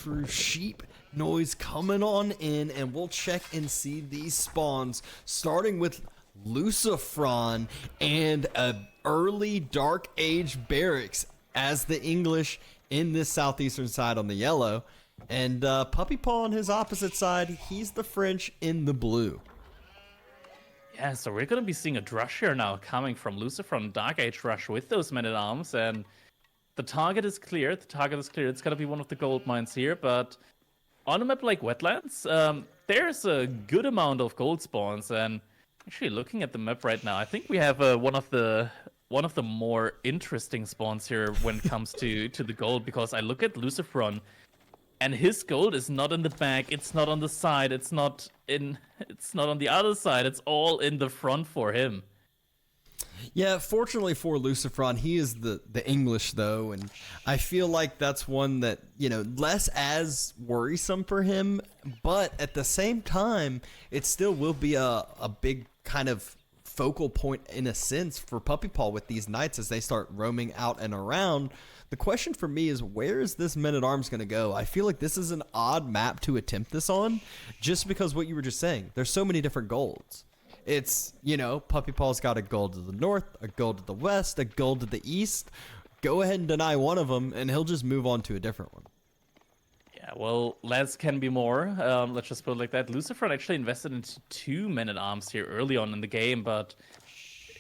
through sheep noise coming on in, and we'll check and see these spawns, starting with LucifroN and a early Dark Age barracks as the English in this southeastern side on the yellow, and Puppypaw on his opposite side, he's the French in the blue. Yeah, so we're going to be seeing a rush here now coming from LucifroN, Dark Age rush with those men-at-arms, and the target is clear. It's going to be one of the gold mines here, but on a map like Wetlands, there's a good amount of gold spawns, and actually looking at the map right now, I think we have one of the more interesting spawns here when it comes to the gold, because I look at LucifroN, and his gold is not in the back, it's not on the side, it's not on the other side, it's all in the front for him. Yeah, fortunately for LucifroN, he is the English though, and I feel like that's one that, you know, less as worrisome for him, but at the same time, it still will be a big kind of focal point in a sense for Puppypaw with these knights as they start roaming out and around. The question for me is, where is this men-at-arms going to go? I feel like this is an odd map to attempt this on, just because what you were just saying. There's so many different golds. It's, you know, Puppypaw's got a gold to the north, a gold to the west, a gold to the east. Go ahead and deny one of them, and he'll just move on to a different one. Yeah, well, less can be more. Let's just put it like that. LucifroN actually invested into 2 men-at-arms here early on in the game, but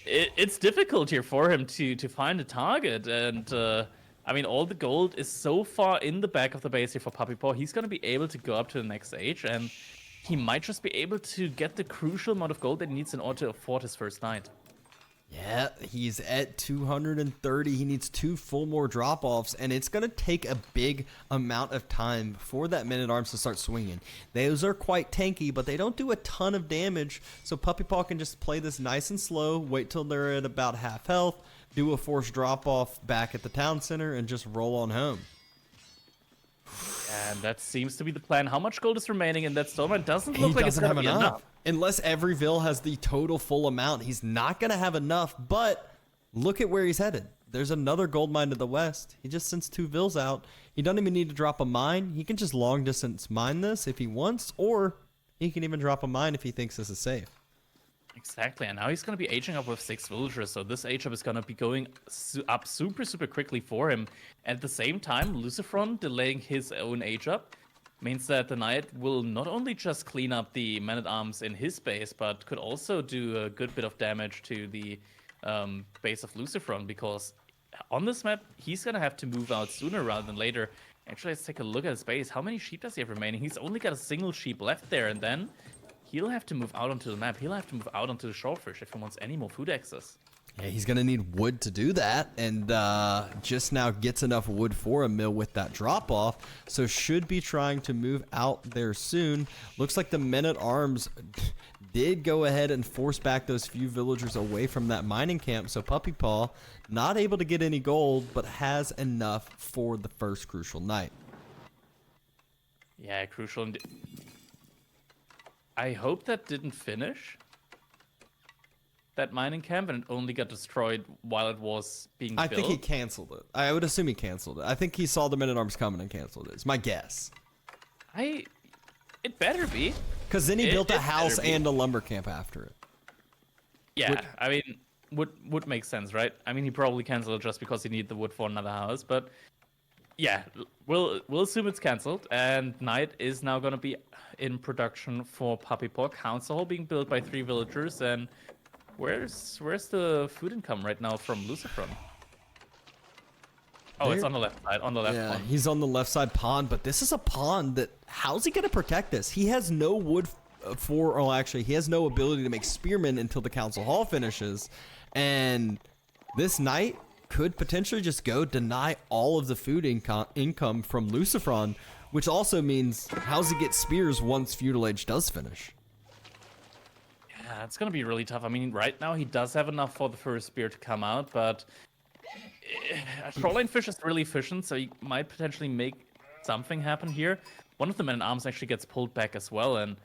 it's difficult here for him to find a target, and I mean, all the gold is so far in the back of the base here for Puppypaw. He's going to be able to go up to the next stage, and he might just be able to get the crucial amount of gold that he needs in order to afford his first night. Yeah, he's at 230. He needs 2 full more drop-offs, and it's going to take a big amount of time for that men-at-arms to start swinging. Those are quite tanky, but they don't do a ton of damage, so Puppypaw can just play this nice and slow, wait till they're at about half health, do a forced drop-off back at the town center, and just roll on home. And that seems to be the plan. How much gold is remaining in that storm? It doesn't look like it's going to be enough. Unless Everyville has the total full amount, he's not going to have enough, but look at where he's headed. There's another gold mine to the west. He just sends 2 vills out. He doesn't even need to drop a mine. He can just long-distance mine this if he wants, or he can even drop a mine if he thinks this is safe. Exactly, and now he's going to be aging up with 6 villagers, so this age up is going to be going up super quickly for him. At the same time, LucifroN delaying his own age up means that the knight will not only just clean up the men-at-arms in his base, but could also do a good bit of damage to the base of LucifroN, because on this map, he's going to have to move out sooner rather than later. Actually, let's take a look at his base. How many sheep does he have remaining? He's only got a single sheep left there, and then he'll have to move out onto the map. He'll have to move out onto the shellfish if he wants any more food access. Yeah, he's going to need wood to do that, and just now gets enough wood for a mill with that drop-off, so should be trying to move out there soon. Looks like the men-at-arms did go ahead and force back those few villagers away from that mining camp, so Puppypaw not able to get any gold, but has enough for the first crucial night. Yeah, crucial. I hope that didn't finish that mining camp and it only got destroyed while it was being built. I think he canceled it. I would assume he canceled it. I think he saw the men-at-arms coming and canceled it. It's my guess. It better be. Because then he built a house and a lumber camp after it. Yeah, I mean, would make sense, right? I mean, he probably canceled it just because he needed the wood for another house, but yeah, we'll assume it's canceled, and night is now going to be in production for Puppypaw. Council hall being built by 3 villagers, and where's the food income right now from LucifroN? Oh, it's on the left side, on the left pond. He's on the left side pond, but this is a pond that, how's he going to protect this? He has no wood he has no ability to make spearmen until the council hall finishes, and this night could potentially just go deny all of the food income from LucifroN, which also means how's he get spears once feudal age does finish? Yeah, it's gonna be really tough. I mean, right now he does have enough for the first spear to come out, but Shoreline Fish is really efficient, so he might potentially make something happen here. One of the men-at-arms actually gets pulled back as well, and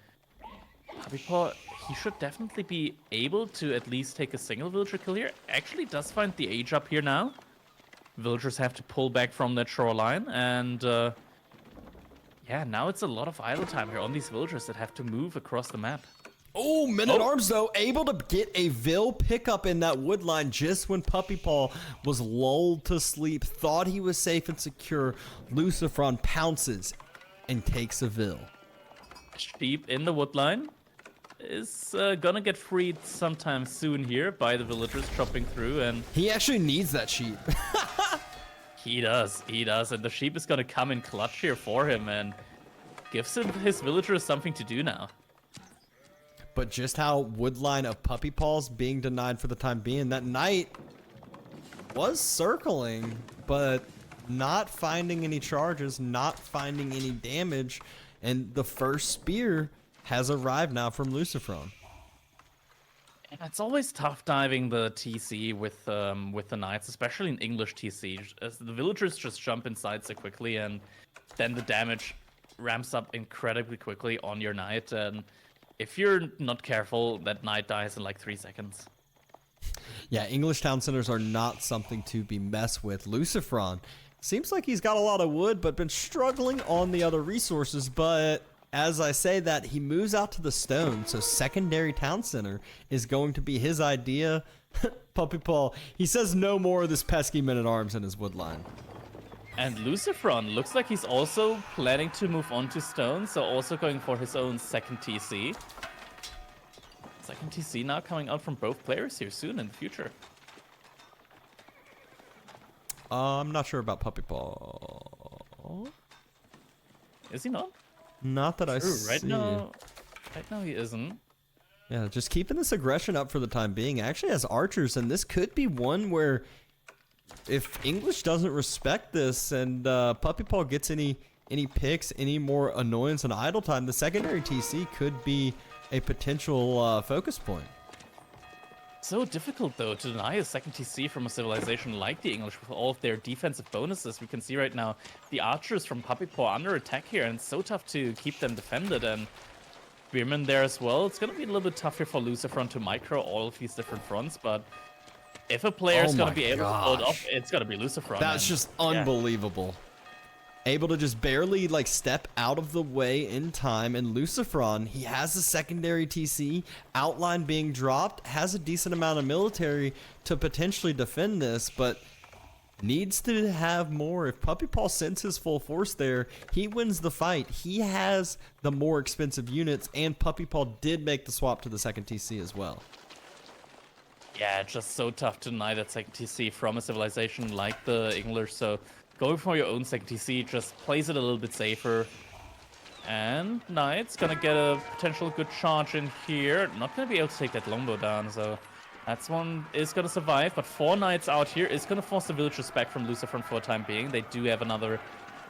Puppypaw, he should definitely be able to at least take a single villager kill here. Actually does find the age up here now. Villagers have to pull back from that shoreline, and Yeah, now it's a lot of idle time here on these villagers that have to move across the map. Oh, Men-at-Arms, though, able to get a Vil pickup in that wood line just when Puppypaw was lulled to sleep, thought he was safe and secure. LucifroN pounces and takes a Vil. Sheep in the wood line is gonna get freed sometime soon here by the villagers chopping through, and He actually needs that sheep. he does, and the sheep is gonna come in clutch here for him and gives his villagers something to do now. But just how woodline of Puppypaw's being denied for the time being, that knight was circling, but not finding any charges, not finding any damage, and the first spear has arrived now from LucifroN. And it's always tough diving the TC with the knights, especially in English TC, as the villagers just jump inside so quickly, and then the damage ramps up incredibly quickly on your knight, and if you're not careful, that knight dies in like 3 seconds. Yeah, English town centers are not something to be messed with. LucifroN seems like he's got a lot of wood, but been struggling on the other resources. But as I say that, he moves out to the stone, so secondary town center is going to be his idea. Puppypaw, he says no more of this pesky Men-at-Arms in his wood line. And LucifroN looks like he's also planning to move on to stone, so also going for his own second TC. Second TC now coming out from both players here soon in the future. I'm not sure about Puppypaw. Is he not? Not that I see. Right now he isn't. Yeah, just keeping this aggression up for the time being. Actually has archers, and this could be one where if English doesn't respect this and Puppypaw gets any picks, any more annoyance and idle time, the secondary TC could be a potential focus point. So difficult, though, to deny a second TC from a civilization like the English with all of their defensive bonuses. We can see right now the archers from Puppypaw under attack here, and it's so tough to keep them defended. And Spearman there as well. It's going to be a little bit tougher for LucifroN to micro all of these different fronts, but if a player is going to be able to hold off, it's going to be LucifroN. That's just unbelievable. Able to just barely like step out of the way in time, and LucifroN, he has a secondary TC, outline being dropped, has a decent amount of military to potentially defend this, but needs to have more. If Puppypaw sends his full force there, he wins the fight. He has the more expensive units, and Puppypaw did make the swap to the second TC as well. Yeah, it's just so tough to deny that second TC from a civilization like the English, so going for your own second TC just plays it a little bit safer. And Knight's gonna get a potential good charge in here. Not gonna be able to take that longbow down, so that's one is gonna survive. But 4 Knights out here is gonna force the villagers back from LucifroN for the time being. They do have another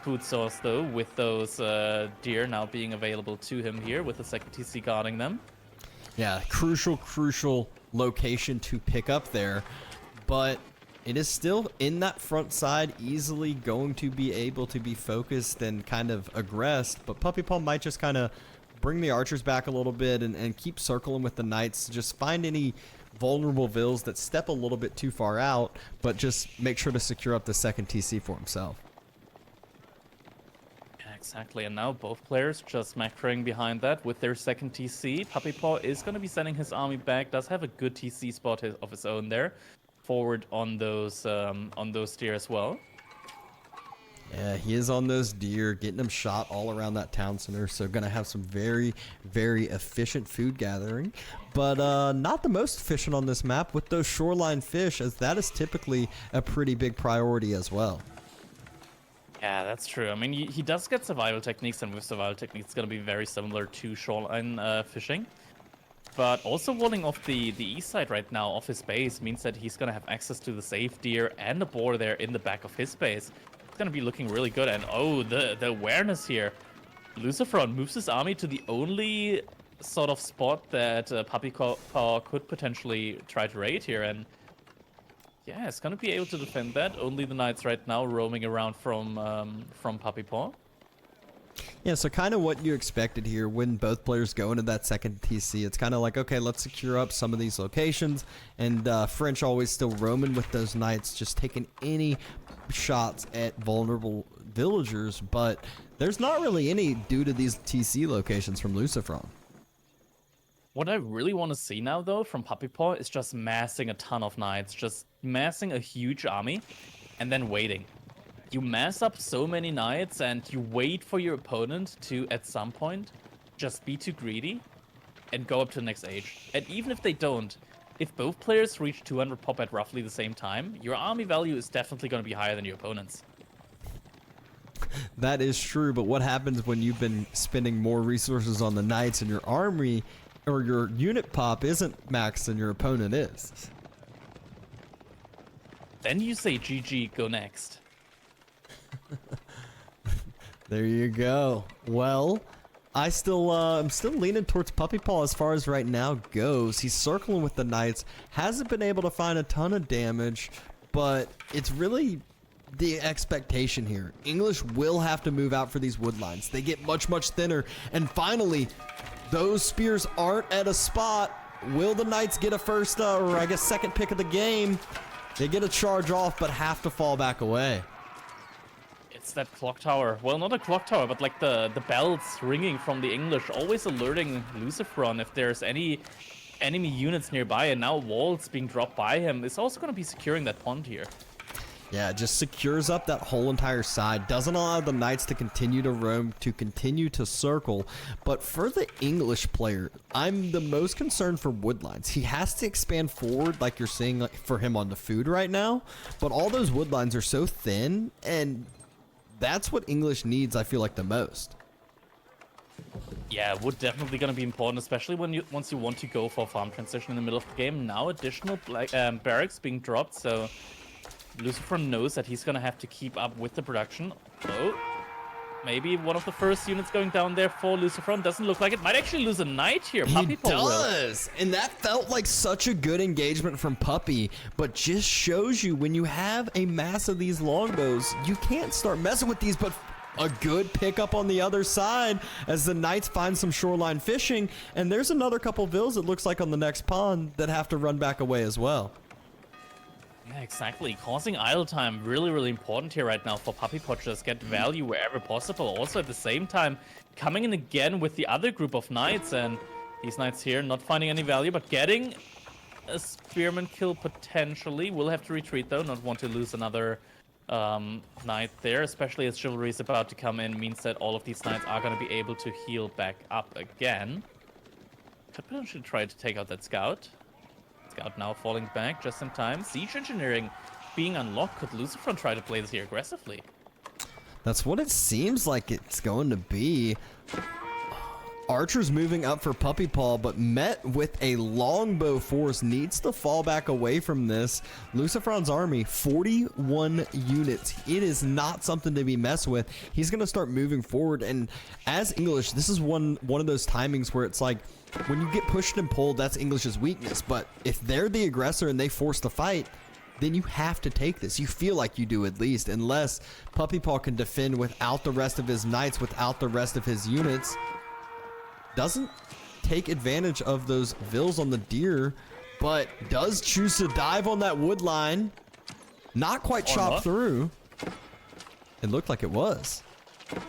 food source though, with those deer now being available to him here, with the second TC guarding them. Yeah, crucial location to pick up there, but it is still in that front side, easily going to be able to be focused and kind of aggressed, but Puppypaw might just kind of bring the archers back a little bit and keep circling with the knights, just find any vulnerable vills that step a little bit too far out, but just make sure to secure up the second TC for himself. Exactly, and now both players just macroing behind that with their second TC. Puppypaw is going to be sending his army back, does have a good TC spot of his own there, forward on those deer as well. Yeah, he is on those deer, getting them shot all around that town center, so going to have some very efficient food gathering, but not the most efficient on this map with those shoreline fish, as that is typically a pretty big priority as well. Yeah, that's true. I mean, he does get survival techniques, and with survival techniques, it's going to be very similar to shoreline fishing. But also walling off the east side right now of his base means that he's going to have access to the safe deer and the boar there in the back of his base. It's going to be looking really good. And oh, the awareness here. LucifroN moves his army to the only sort of spot that Puppypaw could potentially try to raid here. And yeah, it's going to be able to defend that. Only the knights right now roaming around from Puppypaw. Yeah, so kind of what you expected here when both players go into that second TC. It's kind of like, okay, let's secure up some of these locations. And French always still roaming with those knights, just taking any shots at vulnerable villagers. But there's not really any due to these TC locations from LucifroN. What I really want to see now, though, from Puppypaw is just massing a ton of knights, just massing a huge army, and then waiting. You mass up so many knights, and you wait for your opponent to, at some point, just be too greedy and go up to the next age. And even if they don't, if both players reach 200 pop at roughly the same time, your army value is definitely going to be higher than your opponent's. That is true, but what happens when you've been spending more resources on the knights and your army or your unit pop isn't maxed and your opponent is? Then you say GG, go next. There you go. Well, I'm still leaning towards Puppypaw as far as right now goes. He's circling with the knights, hasn't been able to find a ton of damage, but it's really the expectation here. English will have to move out for these wood lines. They get much, much thinner, and finally, those spears aren't at a spot. Will the knights get a first, or I guess second pick of the game? They get a charge off, but have to fall back away. It's that clock tower. Well, not a clock tower, but like the bells ringing from the English, always alerting LucifroN if there's any enemy units nearby, and now walls being dropped by him is also going to be securing that pond here. Yeah, it just secures up that whole entire side, doesn't allow the knights to continue to roam, to continue to circle. But for the English player, I'm the most concerned for wood lines. He has to expand forward like you're seeing for him on the food right now, but all those wood lines are so thin, and that's what English needs, I feel like, the most. Yeah, wood definitely going to be important, especially when once you want to go for farm transition in the middle of the game. Now additional barracks being dropped, so LucifroN knows that he's going to have to keep up with the production. Oh, maybe one of the first units going down there for LucifroN. Doesn't look like it. Might actually lose a knight here. He does! And that felt like such a good engagement from Puppy, but just shows you when you have a mass of these longbows, you can't start messing with these, but a good pickup on the other side as the knights find some shoreline fishing, and there's another couple vills, it looks like, on the next pond that have to run back away as well. Yeah, exactly. Causing idle time, really, really important here right now for Puppypaw. Just get value wherever possible. Also, at the same time, coming in again with the other group of knights, and these knights here not finding any value, but getting a spearman kill potentially. Will have to retreat, though. Not want to lose another knight there, especially as chivalry is about to come in. Means that all of these knights are going to be able to heal back up again. Could potentially try to take out that scout. Scout now falling back just in time. Siege engineering being unlocked. Could LucifroN try to play this here aggressively? That's what it seems like it's going to be. Archers moving up for Puppypaw, but met with a longbow force, needs to fall back away from this. LucifroN's army, 41 units. It is not something to be messed with. He's going to start moving forward, and as English, this is one of those timings where it's like, when you get pushed and pulled, that's English's weakness, but if they're the aggressor and they force the fight, then you have to take this. You feel like you do, at least, unless Puppypaw can defend without the rest of his knights, without the rest of his units. Doesn't take advantage of those vills on the deer, but does choose to dive on that wood line. Not quite chopped through. It looked like it was.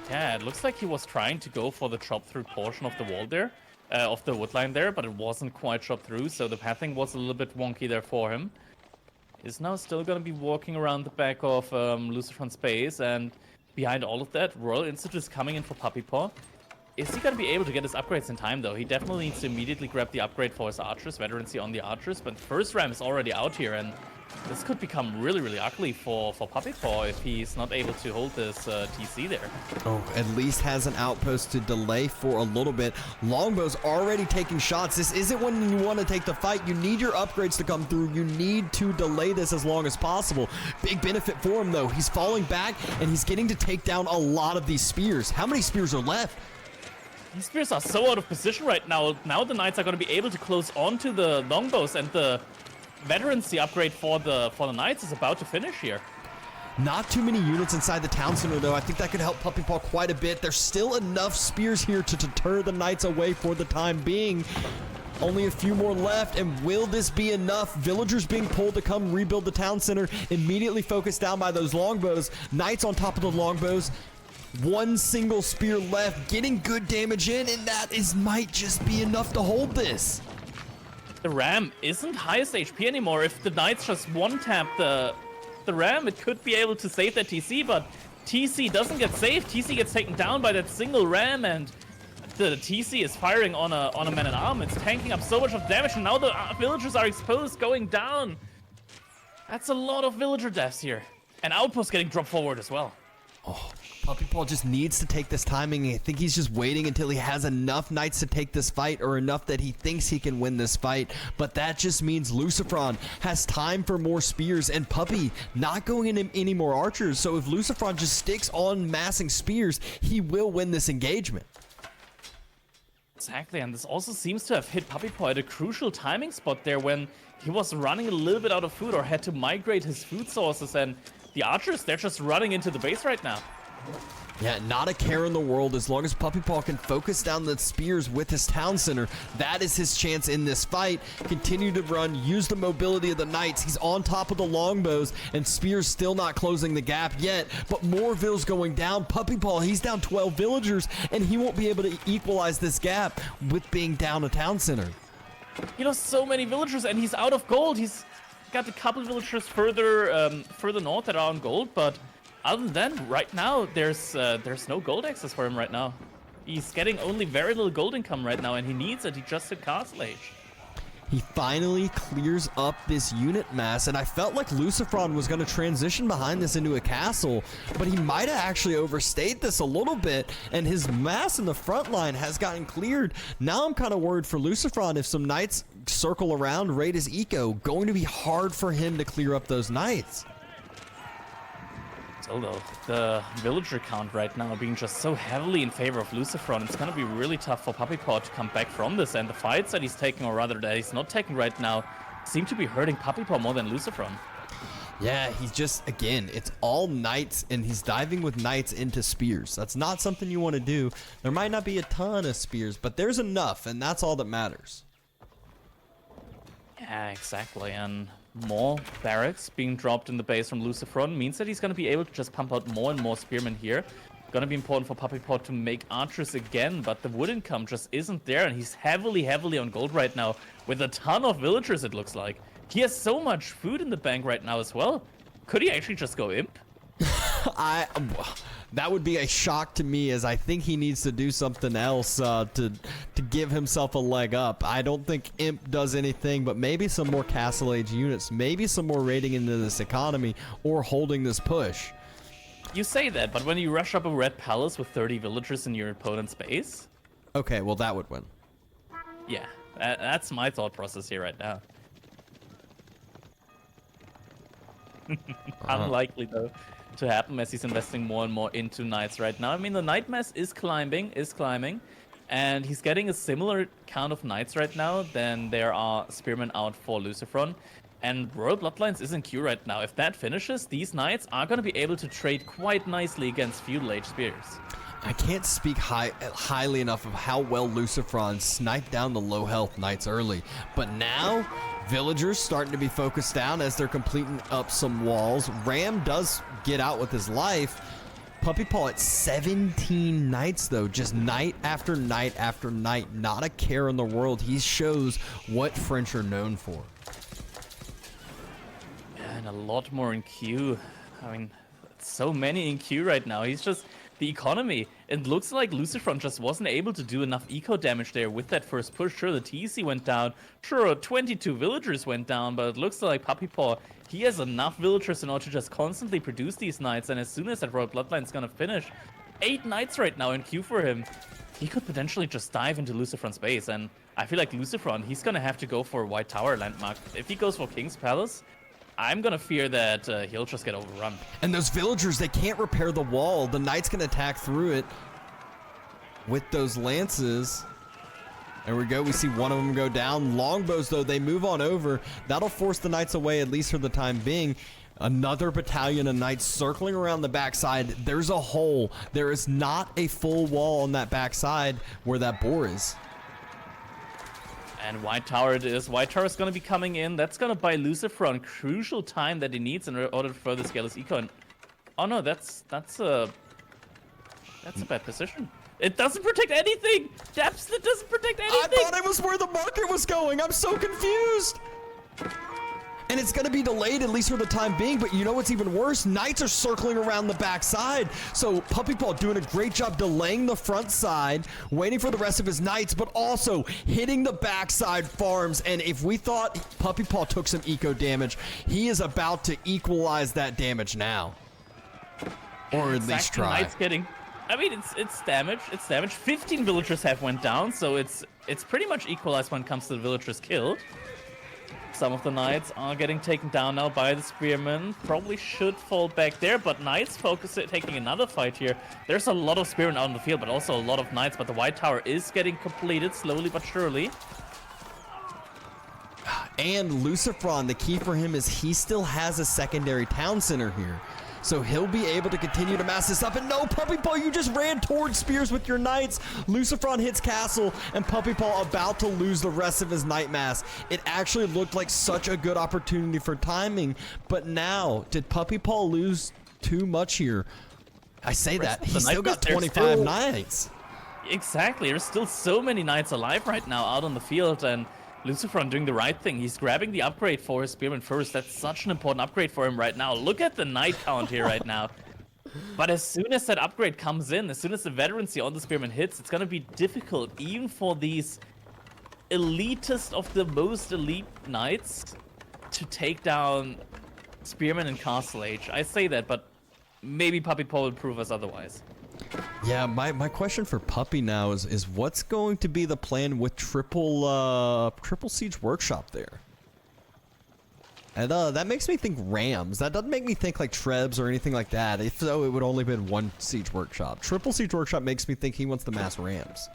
Yeah, it looks like he was trying to go for the chop through portion of the wall there, of the wood line there, but it wasn't quite chopped through, so the pathing was a little bit wonky there for him. Is now still going to be walking around the back of LucifroN's base, and behind all of that, Royal Institute is coming in for Puppypaw. Is he going to be able to get his upgrades in time, though? He definitely needs to immediately grab the upgrade for his archers, veterancy on the archers, but first ram is already out here, and this could become really, really ugly for Puppypaw if he's not able to hold this TC there. Oh, at least has an outpost to delay for a little bit. Longbow's already taking shots. This isn't when you want to take the fight. You need your upgrades to come through. You need to delay this as long as possible. Big benefit for him, though. He's falling back, and he's getting to take down a lot of these spears. How many spears are left? These spears are so out of position right now. Now the knights are going to be able to close onto the longbows, and the veterancy upgrade for the knights is about to finish here. Not too many units inside the town center, though. I think that could help Puppypaw quite a bit. There's still enough spears here to deter the knights away for the time being. Only a few more left, and will this be enough? Villagers being pulled to come rebuild the town center, immediately focused down by those longbows. Knights on top of the longbows. One single spear left, getting good damage in, and might just be enough to hold this. The Ram isn't highest HP anymore. If the Knights just one-tap the Ram, it could be able to save that TC, but TC doesn't get saved. TC gets taken down by that single Ram, and the TC is firing on a man-at-arm. It's tanking up so much of damage, and now the villagers are exposed, going down. That's a lot of villager deaths here. And Outpost getting dropped forward as well. Oh, Puppypaw just needs to take this timing. I think he's just waiting until he has enough Knights to take this fight, or enough that he thinks he can win this fight. But that just means LucifroN has time for more spears, and Puppy not going in any more archers. So if LucifroN just sticks on massing spears, he will win this engagement. Exactly, and this also seems to have hit Puppypaw at a crucial timing spot there when he was running a little bit out of food or had to migrate his food sources, and the archers, they're just running into the base right now. Yeah, not a care in the world. As long as Puppypaw can focus down the spears with his town center, that is his chance in this fight. Continue to run, use the mobility of the Knights. He's on top of the longbows, and spears still not closing the gap yet, but more vills going down. Puppypaw, he's down 12 villagers, and he won't be able to equalize this gap with being down a town center. He lost so many villagers, and he's out of gold. He's got a couple villagers further north that are on gold, but other than that, right now, there's no gold access for him right now. He's getting only very little gold income right now, and he needs it. He just hit Castle Age. He finally clears up this unit mass, and I felt like LucifroN was going to transition behind this into a castle, but he might have actually overstayed this a little bit, and his mass in the front line has gotten cleared. Now I'm kind of worried for LucifroN. If some Knights circle around, raid his eco, going to be hard for him to clear up those Knights. So though, the villager count right now being just so heavily in favor of LucifroN, it's gonna be really tough for Puppypaw to come back from this, and the fights that he's taking, or rather that he's not taking right now, seem to be hurting Puppypaw more than LucifroN. Yeah, he's just, again, it's all Knights, and he's diving with Knights into spears. That's not something you want to do. There might not be a ton of spears, but there's enough, and that's all that matters. Yeah, exactly, and more barracks being dropped in the base from LucifroN means that he's going to be able to just pump out more and more spearmen here. Going to be important for Puppypaw to make archers again, but the wood income just isn't there, and he's heavily on gold right now with a ton of villagers, it looks like. He has so much food in the bank right now as well. Could he actually just go imp? That would be a shock to me, as I think he needs to do something else to give himself a leg up. I don't think Imp does anything, but maybe some more Castle Age units, maybe some more raiding into this economy, or holding this push. You say that, but when you rush up a red palace with 30 villagers in your opponent's base... Okay, well that would win. Yeah, that's my thought process here right now. Unlikely though to happen, as he's investing more and more into Knights right now. I mean, the Knight mass is climbing, and he's getting a similar count of Knights right now than there are Spearmen out for LucifroN. And Royal Bloodlines is in queue right now. If that finishes, these Knights are going to be able to trade quite nicely against Feudal Age Spears. I can't speak highly enough of how well LucifroN sniped down the low health Knights early, but now villagers starting to be focused down as they're completing up some walls. Ram does get out with his life. Puppypaw at 17 Knights though, just night after night after night, not a care in the world. He shows what French are known for. And a lot more in queue. I mean, so many in queue right now. He's just... The economy, it looks like LucifroN just wasn't able to do enough eco damage there with that first push. Sure, the TC went down. Sure, 22 villagers went down, but it looks like Puppypaw, he has enough villagers in order to just constantly produce these Knights, and as soon as that Royal Bloodline's gonna finish, 8 Knights right now in queue for him, he could potentially just dive into LucifroN's base, and I feel like LucifroN, he's gonna have to go for a White Tower landmark. If he goes for King's Palace, I'm gonna fear that he'll just get overrun. And those villagers, they can't repair the wall. The Knights can attack through it with those lances. There we go. We see one of them go down. Longbows, though, they move on over. That'll force the Knights away, at least for the time being. Another battalion of Knights circling around the backside. There's a hole. There is not a full wall on that backside where that boar is. And White Tower it is. White Tower is going to be coming in. That's going to buy LucifroN crucial time that he needs in order to further scale his eco. And, oh no, that's That's a bad position. It doesn't protect anything! Dabston doesn't protect anything! I thought it was where the market was going. I'm so confused. And it's going to be delayed, at least for the time being. But you know what's even worse? Knights are circling around the backside. So Puppypaw doing a great job delaying the front side, waiting for the rest of his knights, but also hitting the backside farms. And if we thought Puppypaw took some eco damage, he is about to equalize that damage now. Or at least try. Knights getting... I mean, it's damage. It's damage. 15 villagers have went down, so it's pretty much equalized when it comes to the villagers killed. Some of the knights are getting taken down now by the spearmen. Probably should fall back there, but knights taking another fight here. There's a lot of spearmen out on the field, but also a lot of knights. But the white tower is getting completed slowly but surely. And LucifroN, the key for him is he still has a secondary town center here. So he'll be able to continue to mass this up. And no, Puppypaw, you just ran towards spears with your knights. LucifroN hits castle, and Puppypaw about to lose the rest of his knight mass. It actually looked like such a good opportunity for timing. But now, did Puppypaw lose too much here? I say that. He's still got 25 knights. Exactly. There's still so many knights alive right now out on the field, and LucifroN doing the right thing. He's grabbing the upgrade for his spearman first. That's such an important upgrade for him right now. Look at the knight count here right now. But as soon as that upgrade comes in, as soon as the veterancy on the spearman hits, it's going to be difficult even for these elitist of the most elite knights to take down spearmen in Castle Age. I say that, but maybe Puppypaw will prove us otherwise. Yeah, my question for Puppy now is what's going to be the plan with triple siege workshop there? And that makes me think rams. That doesn't make me think like trebs or anything like that. If so, it would only been one siege workshop. Triple siege workshop makes me think he wants to mass rams.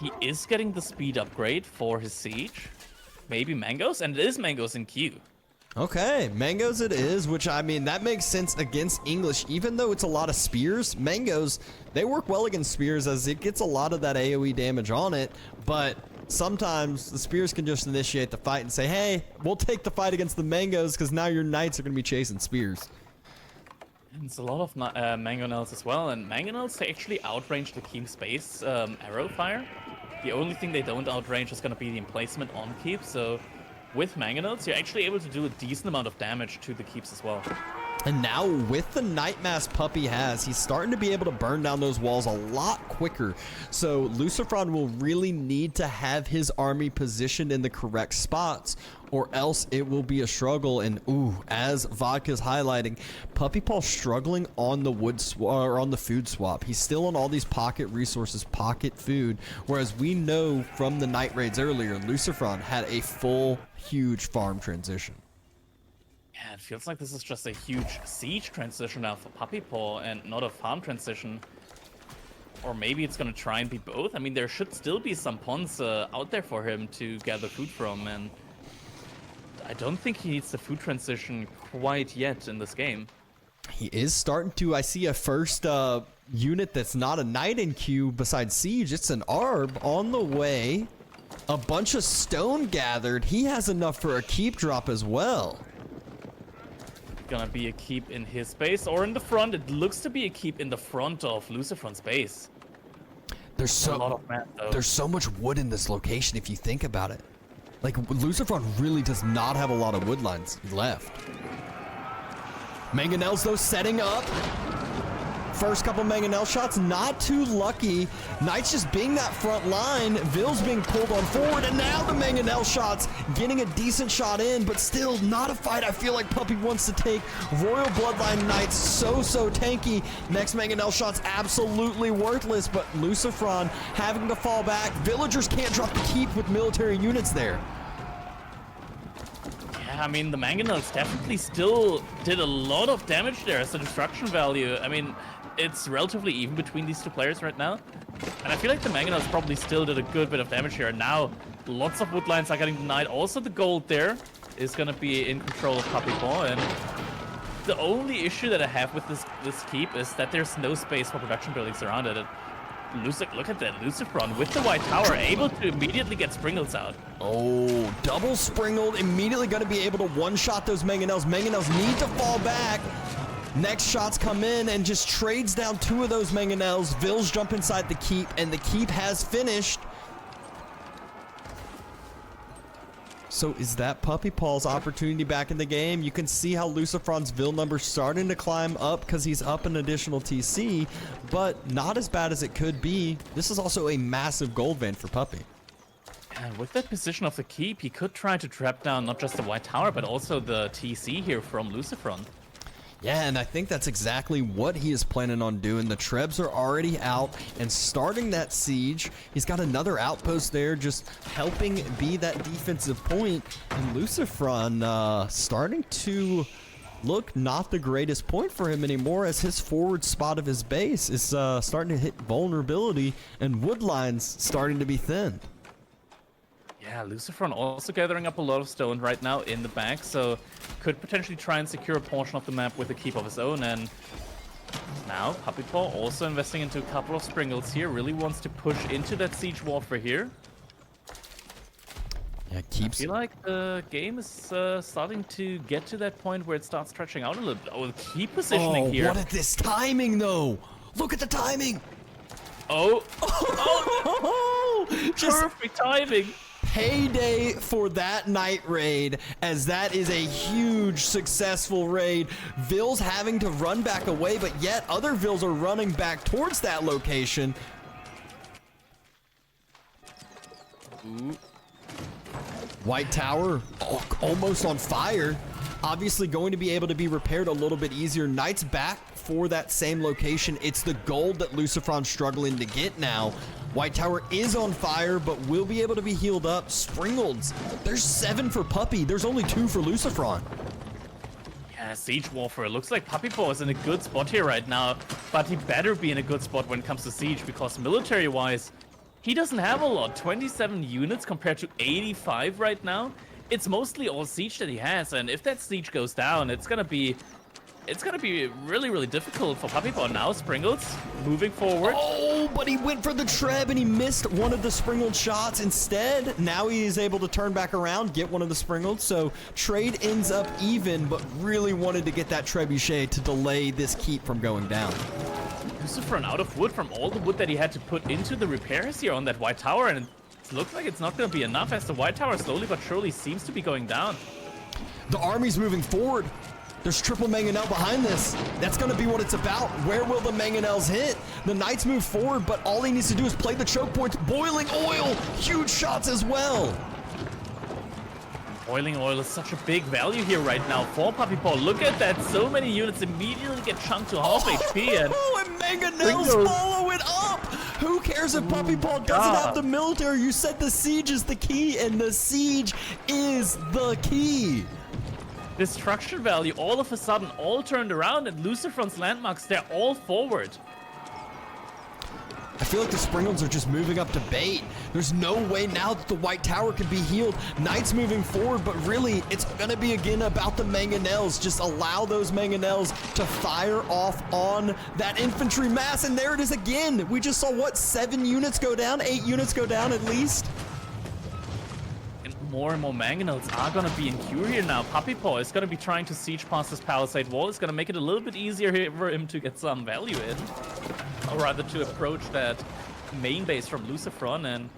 He is getting the speed upgrade for his siege. Maybe mangoes, and it is mangoes in queue. Okay, mangoes it is, which, I mean, that makes sense against English. Even though it's a lot of spears, mangoes, they work well against spears as it gets a lot of that AoE damage on it, but sometimes the spears can just initiate the fight and say, hey, we'll take the fight against the mangoes because now your knights are going to be chasing spears. It's a lot of mangonels as well, and mangonels, they actually outrange the Keep Space arrow fire. The only thing they don't outrange is going to be the emplacement on Keep, so with mangonels, you're actually able to do a decent amount of damage to the keeps as well. And now with the Night Mass Puppy has, he's starting to be able to burn down those walls a lot quicker. So LucifroN will really need to have his army positioned in the correct spots, or else it will be a struggle. And ooh, as Vodka's highlighting, Puppypaw struggling on the on the food swap. He's still on all these pocket resources, pocket food, whereas we know from the night raids earlier, LucifroN had a full, huge farm transition. Yeah, it feels like this is just a huge siege transition now for Puppypaw and not a farm transition. Or maybe it's gonna try and be both. I mean, there should still be some ponds out there for him to gather food from, and I don't think he needs the food transition quite yet in this game. He is starting to, I see a first unit that's not a knight in queue besides siege. It's an arb on the way. A bunch of stone gathered. He has enough for a keep drop as well. Gonna be a keep in his base or in the front. It looks to be a keep in the front of LucifroN's base. There's so much wood in this location if you think about it. Like, LucifroN really does not have a lot of wood lines left. Mangonels though setting up. First couple Mangonel shots, not too lucky. Knights just being that front line. Vill's being pulled on forward, and now the Mangonel shots getting a decent shot in, but still not a fight I feel like Puppy wants to take. Royal Bloodline Knights so tanky. Next Mangonel shot's absolutely worthless, but LucifroN having to fall back. Villagers can't drop the keep with military units there. Yeah, I mean, the Mangonels definitely still did a lot of damage there as a destruction value. I mean, it's relatively even between these two players right now. And I feel like the Mangonels probably still did a good bit of damage here. And now, lots of wood lines are getting denied. Also, the gold there is going to be in control of Puppypaw. And the only issue that I have with this keep is that there's no space for production buildings around it. Look at that, LucifroN with the white tower, able to immediately get Springles out. Oh, double Springled, immediately going to be able to one-shot those Mangonels. Mangonels need to fall back. Next shots come in and just trades down 2 of those mangonels. Vils jump inside the keep, and the keep has finished. So is that Puppypaw's opportunity back in the game? You can see how LucifroN's Vil number starting to climb up because he's up an additional TC, but not as bad as it could be. This is also a massive gold vein for Puppy. And with that position of the keep, he could try to trap down not just the white tower, but also the TC here from LucifroN. Yeah, and I think that's exactly what he is planning on doing. The Trebs are already out and starting that siege. He's got another outpost there just helping be that defensive point. And LucifroN starting to look not the greatest point for him anymore, as his forward spot of his base is starting to hit vulnerability and wood lines starting to be thin. Yeah, LucifroN also gathering up a lot of stone right now in the back, so could potentially try and secure a portion of the map with a keep of his own. And now Puppypaw also investing into a couple of Springles here, really wants to push into that siege warfare here. Yeah, keeps. I feel like the game is starting to get to that point where it starts stretching out a little bit. Oh, the key positioning here. What at this timing though? Look at the timing. Oh, Just perfect timing. payday for that night raid, as that is a huge successful raid. Vils having to run back away, but yet other Vils are running back towards that location. Ooh. White Tower almost on fire. Obviously going to be able to be repaired a little bit easier. Knight's back for that same location. It's the gold that LucifroN's struggling to get now. White Tower is on fire, but will be able to be healed up. Springolds, there's 7 for Puppy. There's only 2 for LucifroN. Yeah, siege warfare. Looks like Puppypaw is in a good spot here right now, but he better be in a good spot when it comes to siege, because military-wise, he doesn't have a lot. 27 units compared to 85 right now. It's mostly all siege that he has, and if that siege goes down, it's gonna be really, really difficult for Puppypaw. Now Springles moving forward. Oh, but he went for the Treb and he missed one of the Springold shots. Instead, now he is able to turn back around, get one of the Springolds. So trade ends up even, but really wanted to get that Trebuchet to delay this keep from going down. LucifroN out of wood from all the wood that he had to put into the repairs here on that white tower, and it looks like it's not going to be enough, as the white tower slowly but surely seems to be going down. The army's moving forward. There's triple mangonel behind this. That's going to be what it's about. Where will the mangonels hit? The Knights move forward, but all he needs to do is play the choke points. Boiling oil, huge shots as well. Boiling oil is such a big value here right now for Puppypaw. Look at that. So many units immediately get chunked to half HP. And mangonels follow it up. Who cares if Puppypaw doesn't have the military? You said the siege is the key, and the siege is the key. Destruction value all of a sudden all turned around, and LucifroN's landmarks, they're all forward. I feel like the Springolds are just moving up to bait. There's no way now that the White Tower can be healed. Knights moving forward, but really, it's going to be again about the mangonels. Just allow those mangonels to fire off on that infantry mass, and there it is again. We just saw, what, 7 units go down? 8 units go down at least? And more mangonels are going to be in queue here now. Puppypaw is going to be trying to siege past this palisade wall. It's going to make it a little bit easier here for him to get some value in. Or rather to approach that main base from LucifroN. And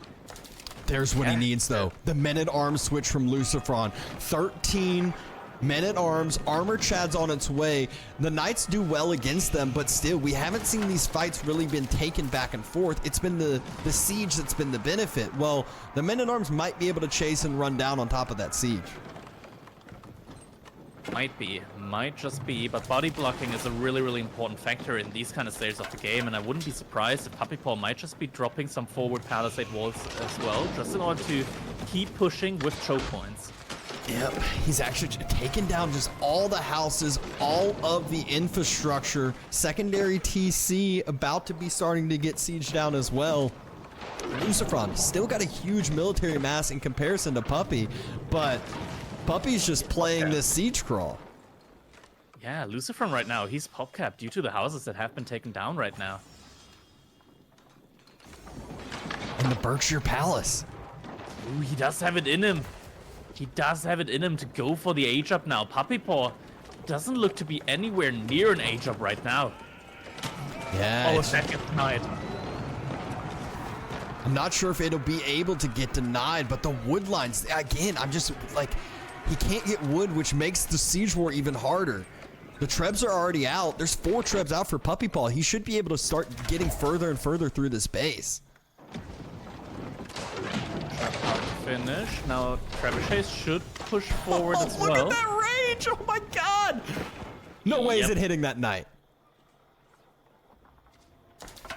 there's what he needs though. The men-at-arms switch from LucifroN. 13 men-at-arms, armor Chad's on its way. The Knights do well against them, but still, we haven't seen these fights really been taken back and forth. It's been the siege that's been the benefit. Well, the men-at-arms might be able to chase and run down on top of that siege. Might just be, but body blocking is a really, really important factor in these kind of stages of the game, and I wouldn't be surprised if Puppypaw might just be dropping some forward palisade walls as well, just in order to keep pushing with choke points. Yep, he's actually taken down just all the houses, all of the infrastructure. Secondary TC about to be starting to get sieged down as well. LucifroN still got a huge military mass in comparison to Puppy, but Puppy's just playing this siege crawl. Yeah, LucifroN right now, he's pop-capped due to the houses that have been taken down right now. And the Berkshire Palace. Ooh, he does have it in him. He does have it in him to go for the age-up now. Puppypaw doesn't look to be anywhere near an H-up right now. Yeah. Oh, that gets denied. I'm not sure if it'll be able to get denied, but the wood lines, again, I'm just like, he can't get wood, which makes the siege war even harder. The trebs are already out. There's 4 trebs out for Puppypaw. He should be able to start getting further and further through this base. Finish. Now, Trebuchet should push forward as well. Look at that range! Oh my god! No way is it hitting that knight.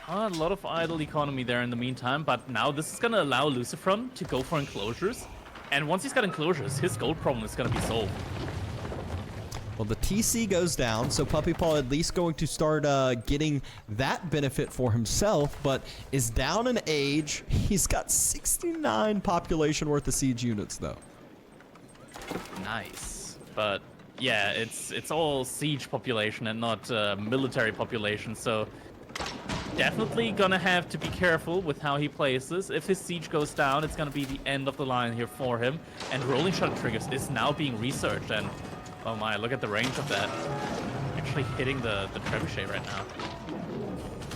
A lot of idle economy there in the meantime, but now this is going to allow LucifroN to go for enclosures. And once he's got enclosures, his gold problem is going to be solved. Well, the TC goes down, so Puppypaw at least going to start getting that benefit for himself, but is down in age. He's got 69 population worth of siege units, though. Nice. But, yeah, it's all siege population and not military population, so definitely gonna have to be careful with how he plays this. If his siege goes down, it's gonna be the end of the line here for him. And rolling shot triggers is now being researched, and oh my, look at the range of that. Actually hitting the trebuchet right now.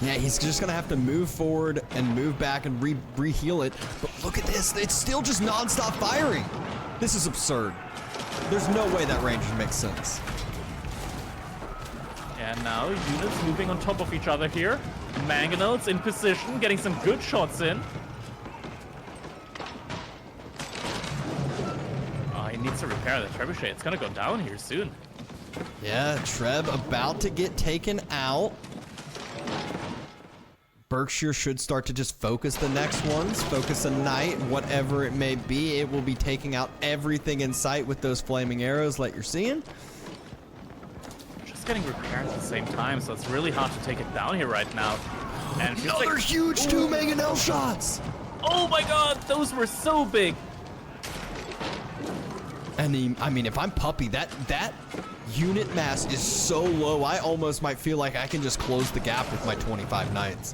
Yeah, he's just gonna have to move forward and move back and re-heal it. But look at this, it's still just non-stop firing. This is absurd. There's no way that range makes sense. And now units moving on top of each other here. Mangonels in position, getting some good shots in. Oh, he needs to repair the trebuchet. It's gonna go down here soon. Yeah, Treb about to get taken out. Berkshire should start to just focus the next ones. Focus a knight, whatever it may be. It will be taking out everything in sight with those flaming arrows like you're seeing. Just getting repaired at the same time, so it's really hard to take it down here right now. And another huge 2 mangonel shots. Oh my god, those were so big. And I mean, if I'm Puppy, that unit mass is so low, I almost might feel like I can just close the gap with my 25 knights.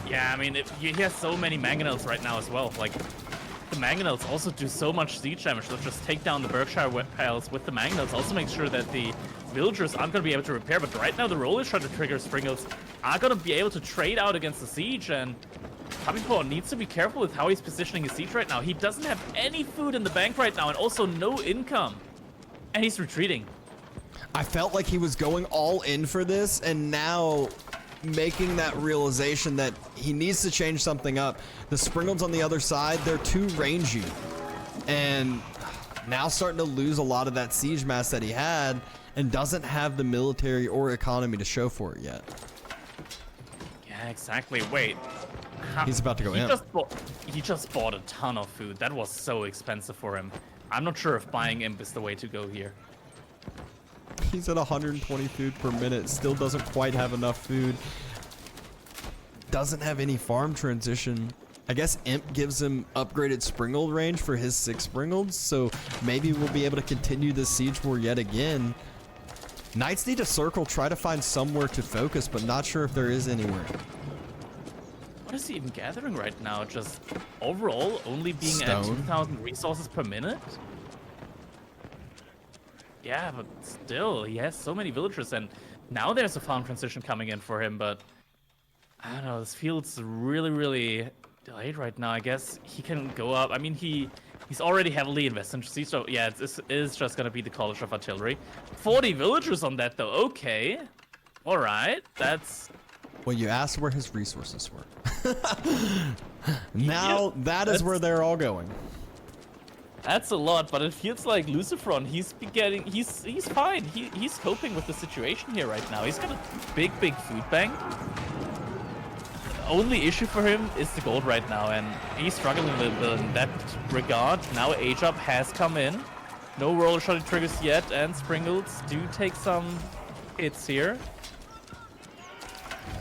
Yeah, I mean, he has so many mangonels right now as well. Like, the mangonels also do so much siege damage. So just take down the Berkshire piles with the mangonels. Also make sure that the villagers aren't going to be able to repair. But right now, the roller shutter trigger sprinkles are going to be able to trade out against the siege. And Puppypaw needs to be careful with how he's positioning his siege right now. He doesn't have any food in the bank right now and also no income. And he's retreating. I felt like he was going all in for this, and now making that realization that he needs to change something up. The Springles on the other side, they're too rangy, and now starting to lose a lot of that siege mass that he had, and doesn't have the military or economy to show for it yet. Yeah, exactly. Wait. He's about to go in. He just bought a ton of food. That was so expensive for him. I'm not sure if buying imp is the way to go here. He's at 120 food per minute. Still doesn't quite have enough food. Doesn't have any farm transition. I guess Imp gives him upgraded Springald range for his 6 Springalds, so maybe we'll be able to continue this siege war yet again. Knights need to circle, try to find somewhere to focus, but not sure if there is anywhere. What is he even gathering right now? Just overall only being Stone. at 2,000 resources per minute? Yeah, but still, he has so many villagers, and now there's a farm transition coming in for him, but I don't know, this field's really, really delayed right now. I guess he can go up. I mean, he's already heavily invested in siege, so yeah, it is just going to be the College of Artillery. 40 villagers on that, though. Okay. All right. That's... Well, you asked where his resources were. Now, that is where they're all going. That's a lot, but it feels like LucifroN, he's fine. He's coping with the situation here right now. He's got a big food bank. The only issue for him is the gold right now, and he's struggling a little bit in that regard. Now Age Up has come in. No roller shot triggers yet, and Springles do take some hits here.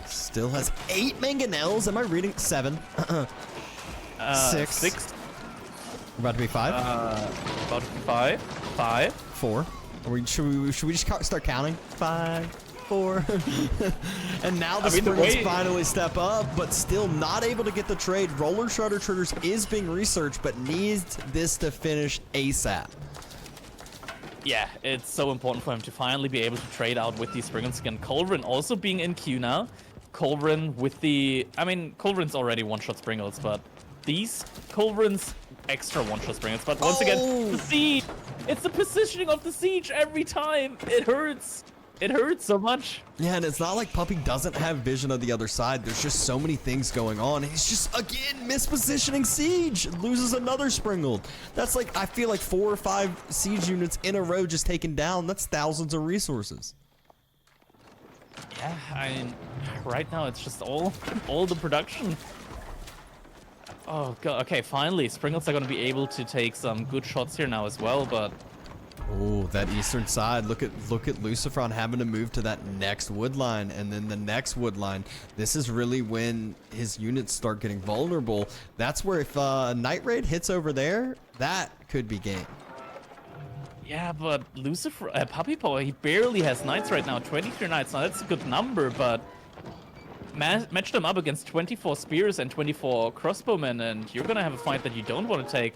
Still has 8 mangonels. Am I reading 7? 6. 6. We're about to be 5. About to be 5. 5. 4. Should we just start counting? 5, 4. And now the Springles finally step up, but still not able to get the trade. Roller Shutter Triggers is being researched, but needs this to finish ASAP. Yeah, it's so important for him to finally be able to trade out with these Springles again. Colvin also being in queue now. Colvin with the... I mean, Colvin's already one-shot Springles, but these Colvin's extra one-shot Springles. But once again, the siege! It's the positioning of the siege every time! It hurts! It hurts so much. Yeah, and it's not like Puppy doesn't have vision of the other side. There's just so many things going on. He's just, again, mispositioning Siege. Loses another Springle. That's like, I feel like 4 or 5 Siege units in a row just taken down. That's thousands of resources. Yeah, I mean, right now it's just all the production. Oh, God. Okay, finally, Springles are going to be able to take some good shots here now as well, but... Oh, that eastern side. Look at LucifroN having to move to that next wood line, and then the next wood line. This is really when his units start getting vulnerable. That's where if Night Raid hits over there, that could be game. Yeah, but Puppypaw, he barely has knights right now. 23 knights. Now that's a good number, but match them up against 24 spears and 24 crossbowmen, and you're gonna have a fight that you don't want to take.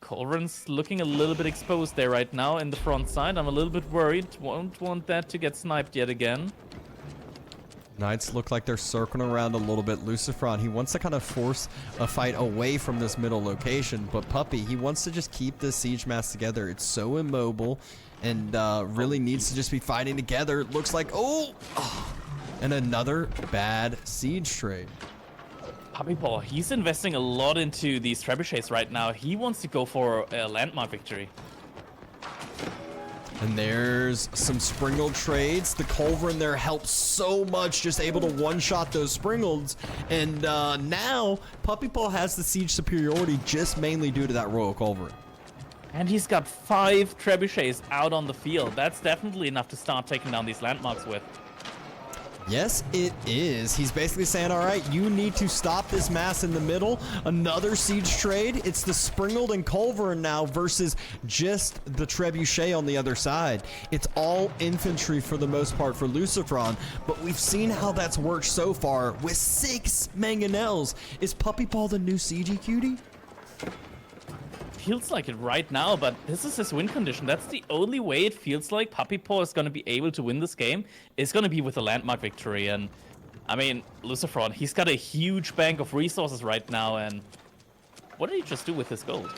Colvin's looking a little bit exposed there right now in the front side. I'm a little bit worried. Won't want that to get sniped yet again. Knights look like they're circling around a little bit. LucifroN, he wants to kind of force a fight away from this middle location, but Puppy, he wants to just keep the siege mass together. It's so immobile and really needs to just be fighting together. It looks like, and another bad siege trade. Puppypaw, he's investing a lot into these trebuchets right now. He wants to go for a landmark victory. And there's some Springle trades. The Culverin there helps so much, just able to one-shot those Springles. And now, Puppypaw has the siege superiority just mainly due to that Royal Culverin. And he's got 5 trebuchets out on the field. That's definitely enough to start taking down these landmarks with. Yes, it is. He's basically saying, all right, you need to stop this mass in the middle. Another siege trade. It's the Springled and Culverin now versus just the Trebuchet on the other side. It's all infantry for the most part for LucifroN, but we've seen how that's worked so far with 6 mangonels. Is Puppypaw the new CG cutie? Feels like it right now, but this is his win condition. That's the only way it feels like Puppypaw is going to be able to win this game. Is going to be with a landmark victory. And I mean, LucifroN, he's got a huge bank of resources right now. And what did he just do with his gold?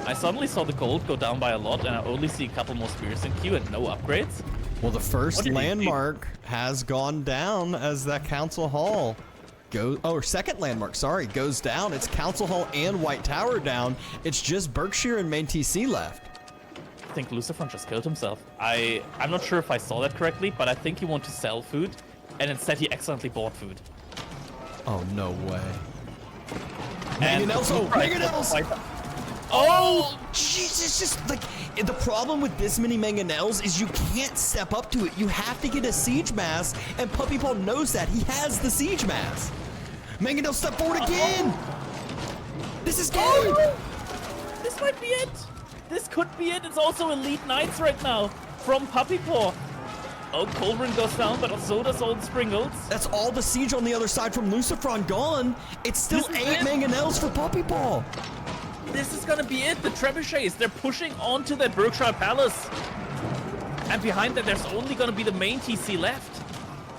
I suddenly saw the gold go down by a lot, and I only see a couple more spears in queue and no upgrades. Well, the first landmark has gone down as that Council Hall second landmark, sorry, goes down. It's Council Hall and White Tower down. It's just Berkshire and main TC left. I think LucifroN just killed himself. I'm not sure if I saw that correctly, but I think he wanted to sell food, and instead he accidentally bought food. Oh, no way. Mangonels! Oh, jeez, it's just like, the problem with this many mangonels is you can't step up to it. You have to get a siege mass, and Puppypaw knows that. He has the siege mass. Mangonel, step forward again! This is game! This might be it! This could be it! It's also Elite Knights right now from Puppypaw. Oh, Culverin goes down, but so does all the Springles. That's all the siege on the other side from LucifroN gone. It's still 8 mangonels for Puppypaw. This is gonna be it. The trebuchets, they're pushing onto that Berkshire Palace. And behind that, there's only gonna be the main TC left.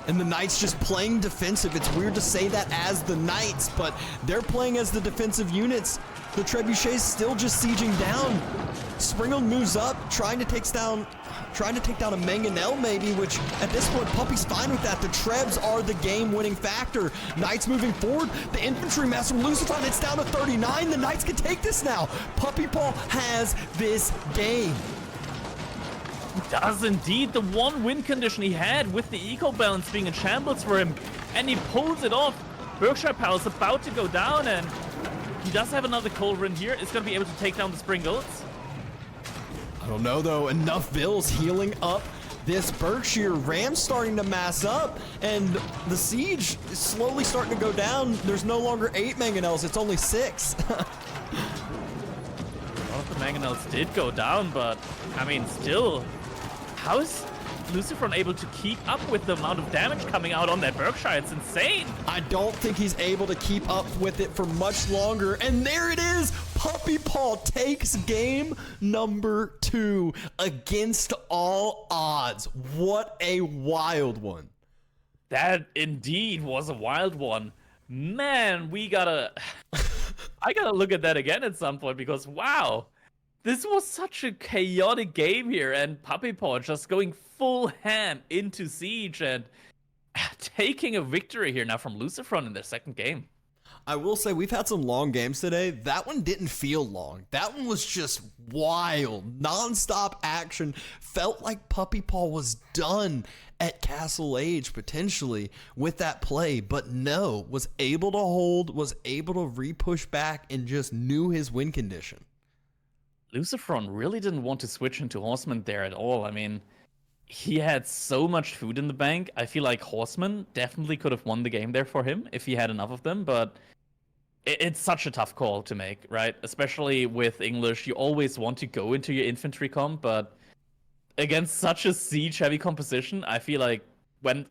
And the Knights just playing defensive. It's weird to say that as the Knights, but they're playing as the defensive units. The Trebuchet's still just sieging down. Springle moves up, trying to take down a Mangonel maybe, which at this point, Puppy's fine with that. The Trebs are the game-winning factor. Knights moving forward. The infantry mass from LucifroN, it's down to 39. The Knights can take this now. Puppypaw has this game. He does indeed. The one win condition he had with the eco balance being in shambles for him, and he pulls it off. Berkshire Palace about to go down, and he does have another Culverin here. Is going to be able to take down the Springles. I don't know though. Enough Vills healing up this Berkshire. Ram's starting to mass up, and the siege is slowly starting to go down. There's no longer 8 mangonels. It's only 6. One of the mangonels did go down, but I mean, still, how is LucifroN able to keep up with the amount of damage coming out on that Berkshire? It's insane. I don't think he's able to keep up with it for much longer. And there it is. Puppypaw takes game number 2 against all odds. What a wild one. That indeed was a wild one. Man, I gotta look at that again at some point because wow, this was such a chaotic game here, and Puppypaw just going full ham into Siege and taking a victory here now from LucifroN in their second game. I will say we've had some long games today. That one didn't feel long. That one was just wild, non-stop action. Felt like Puppypaw was done at Castle Age potentially with that play, but no, was able to hold, was able to re-push back, and just knew his win condition. LucifroN really didn't want to switch into Horseman there at all. I mean, he had so much food in the bank. I feel like Horseman definitely could have won the game there for him if he had enough of them, but it's such a tough call to make, right? Especially with English, you always want to go into your infantry comp, but against such a siege-heavy composition, I feel like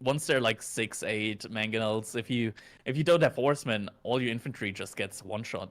once they're like 6-8 mangonels, if you don't have horsemen, all your infantry just gets one-shot.